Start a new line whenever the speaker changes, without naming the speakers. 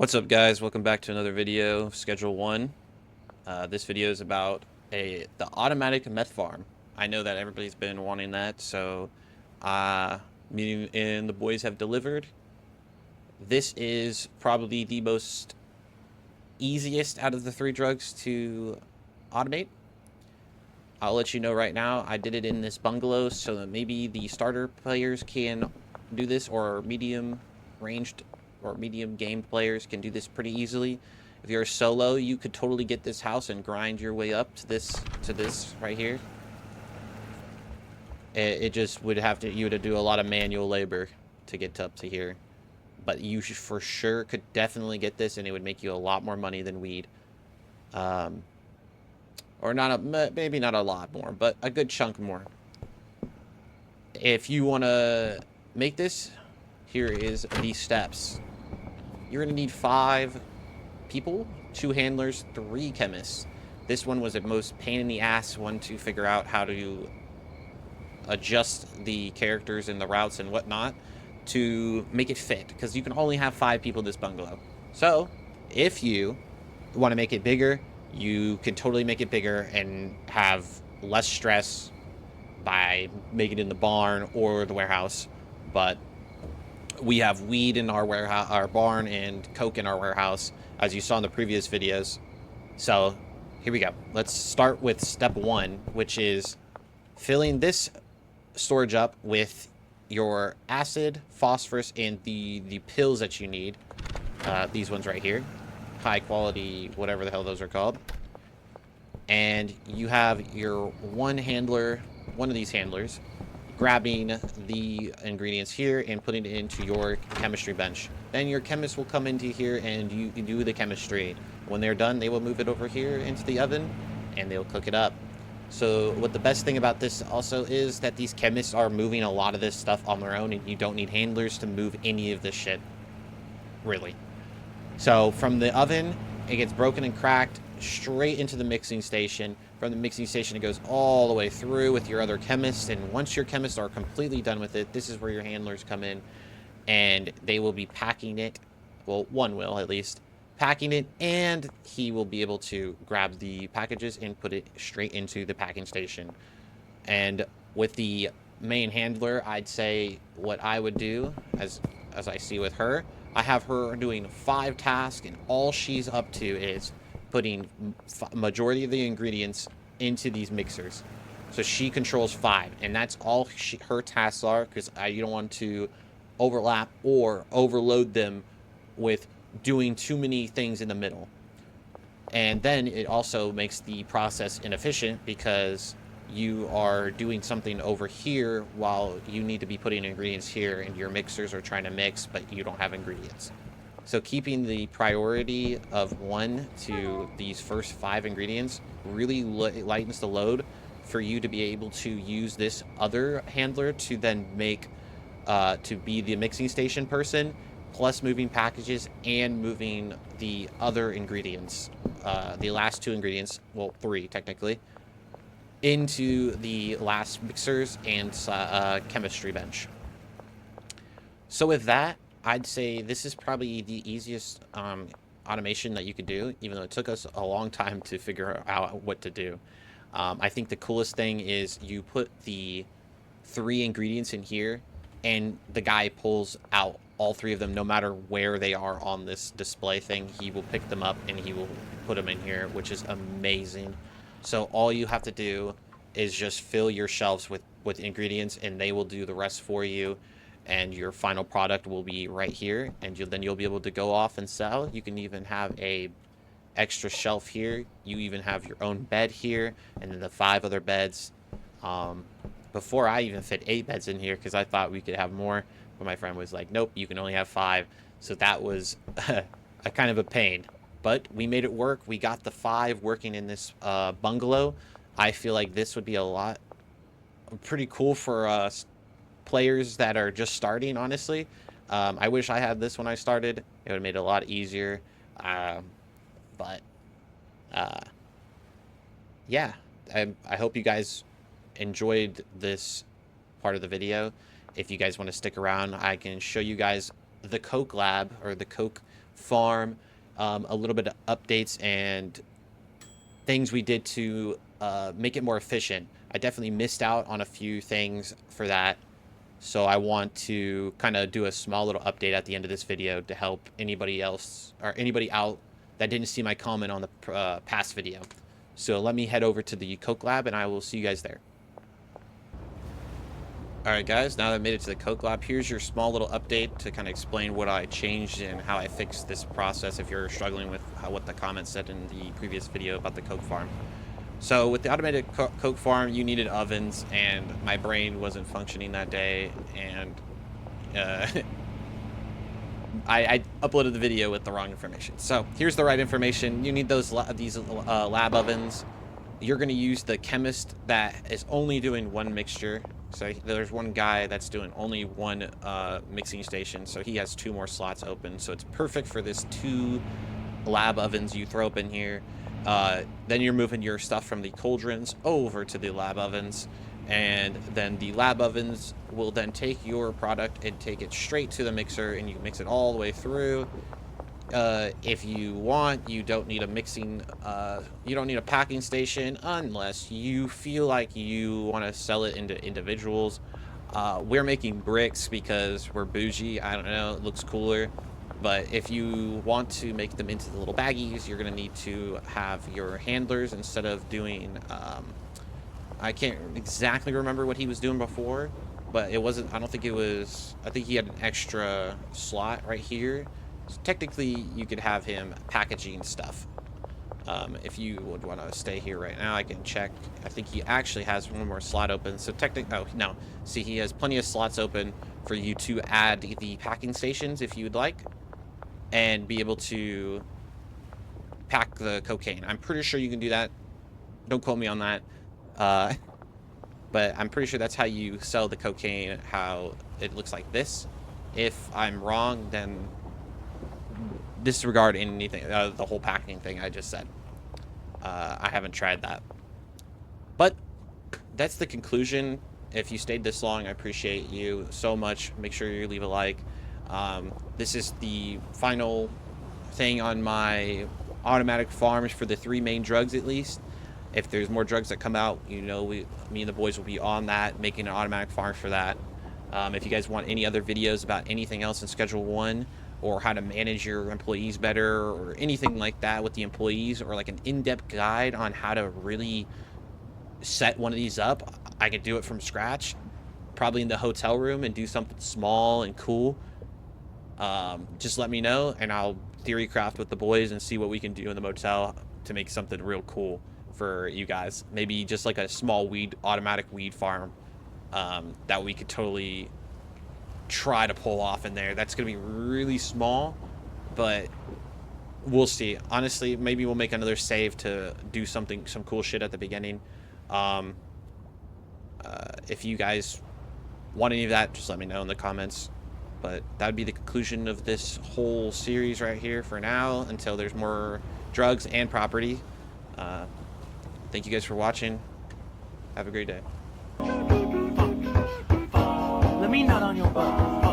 What's up, guys? Welcome back to another video, Schedule 1. This video is about the automatic meth farm. I know that everybody's been wanting that, so me and the boys have delivered. This is probably the most easiest out of the three drugs to automate. I'll let you know right now, I did it in this bungalow so that maybe the starter players can do this, or medium ranged or medium game players can do this pretty easily. If you're a solo, you could totally get this house and grind your way up to this right here. It just would have to, you would do a lot of manual labor to get up to here. But you for sure could definitely get this, and it would make you a lot more money than weed. Or maybe not a lot more, but a good chunk more. If you want to make this, here is the steps. You're going to need 5 people, 2 handlers, 3 chemists. This one was the most pain in the ass one to figure out how to adjust the characters and the routes and whatnot to make it fit, because you can only have 5 people in this bungalow. So if you want to make it bigger, you can totally make it bigger and have less stress by making it in the barn or the warehouse. But we have weed in our warehouse, our barn, and coke in our warehouse, as you saw in the previous videos. So here we go. Let's start with step 1, which is filling this storage up with your acid, phosphorus, and the pills that you need. These ones right here, high quality, whatever the hell those are called. And you have your one of these handlers, grabbing the ingredients here and putting it into your chemistry bench. Then your chemist will come into here and you do the chemistry. When they're done, they will move it over here into the oven and they'll cook it up. So what the best thing about this also is that these chemists are moving a lot of this stuff on their own, and you don't need handlers to move any of this shit, really. So from the oven, it gets broken and cracked straight into the mixing station. From the mixing station, it goes all the way through with your other chemists, and once your chemists are completely done with it, this is where your handlers come in, and they will be packing it. Well, one will, at least, packing it, and he will be able to grab the packages and put it straight into the packing station. And with the main handler, I'd say what I would do, as I see with her, I have her doing 5 tasks, and all she's up to is putting majority of the ingredients into these mixers. So she controls 5, and that's all her tasks are, because you don't want to overlap or overload them with doing too many things in the middle. And then it also makes the process inefficient, because you are doing something over here while you need to be putting ingredients here, and your mixers are trying to mix, but you don't have ingredients. So keeping the priority of 1 to these first 5 ingredients really lightens the load for you to be able to use this other handler to then make, to be the mixing station person, plus moving packages and moving the other ingredients, the last 2 ingredients, well, 3 technically, into the last mixers and chemistry bench. So with that, I'd say this is probably the easiest automation that you could do, even though it took us a long time to figure out what to do. I think the coolest thing is you put the 3 ingredients in here, and the guy pulls out all 3 of them, no matter where they are on this display thing. He will pick them up and he will put them in here, which is amazing. So all you have to do is just fill your shelves with ingredients, and they will do the rest for you. And your final product will be right here, and then you'll be able to go off and sell. You can even have a extra shelf here. You even have your own bed here, and then the 5 other beds. Before I even fit 8 beds in here, because I thought we could have more, but my friend was like, nope, you can only have 5. So that was a kind of a pain, but we made it work. We got the 5 working in this bungalow. I feel like this would be a lot pretty cool for us players that are just starting, honestly. I wish I had this when I started. It would have made it a lot easier. But yeah, I hope you guys enjoyed this part of the video. If you guys want to stick around, I can show you guys the coke lab, or the coke farm, a little bit of updates and things we did to make it more efficient. I definitely missed out on a few things for that. So I want to kind of do a small little update at the end of this video to help anybody else or anybody out that didn't see my comment on the past video. So let me head over to the Coke lab and I will see you guys there. Alright guys, now that I made it to the Coke lab, here's your small little update to kind of explain what I changed and how I fixed this process if you're struggling with what the comments said in the previous video about the Coke farm. So with the automated Coke farm, you needed ovens, and my brain wasn't functioning that day, and I uploaded the video with the wrong information. So here's the right information. You need these lab ovens. You're going to use the chemist that is only doing one mixture. So there's one guy that's doing only one mixing station, so he has 2 more slots open. So it's perfect for this 2 lab ovens you throw up in here. Then you're moving your stuff from the cauldrons over to the lab ovens, and then the lab ovens will then take your product and take it straight to the mixer, and you mix it all the way through. If you want, you don't need a packing station unless you feel like you want to sell it into individuals. We're making bricks because we're bougie. I don't know, it looks cooler. But if you want to make them into the little baggies, you're going to need to have your handlers instead of doing, I can't exactly remember what he was doing before, but it wasn't, I don't think it was, I think he had an extra slot right here. So technically, you could have him packaging stuff. If you would want to stay here right now, I can check. I think he actually has 1 more slot open. So technically, oh, no. See, he has plenty of slots open for you to add the packing stations if you would like, and be able to pack the cocaine. I'm pretty sure you can do that. Don't quote me on that. But I'm pretty sure that's how you sell the cocaine, how it looks like this. If I'm wrong, then disregard anything, the whole packing thing I just said. I haven't tried that. But that's the conclusion. If you stayed this long, I appreciate you so much. Make sure you leave a like. This is the final thing on my automatic farms for the 3 main drugs, at least. If there's more drugs that come out, you know, me and the boys will be on that, making an automatic farm for that. If you guys want any other videos about anything else in Schedule 1, or how to manage your employees better, or anything like that with the employees, or like an in-depth guide on how to really set one of these up, I could do it from scratch, probably in the hotel room, and do something small and cool. Just let me know, and I'll theory craft with the boys and see what we can do in the motel to make something real cool for you guys. Maybe just like a small automatic weed farm that we could totally try to pull off in there. That's gonna be really small, but we'll see. Honestly, maybe we'll make another save to do some cool shit at the beginning. If you guys want any of that, just let me know in the comments. But that would be the conclusion of this whole series right here for now, until there's more drugs and property. Thank you guys for watching. Have a great day.
Let me nut on your butt.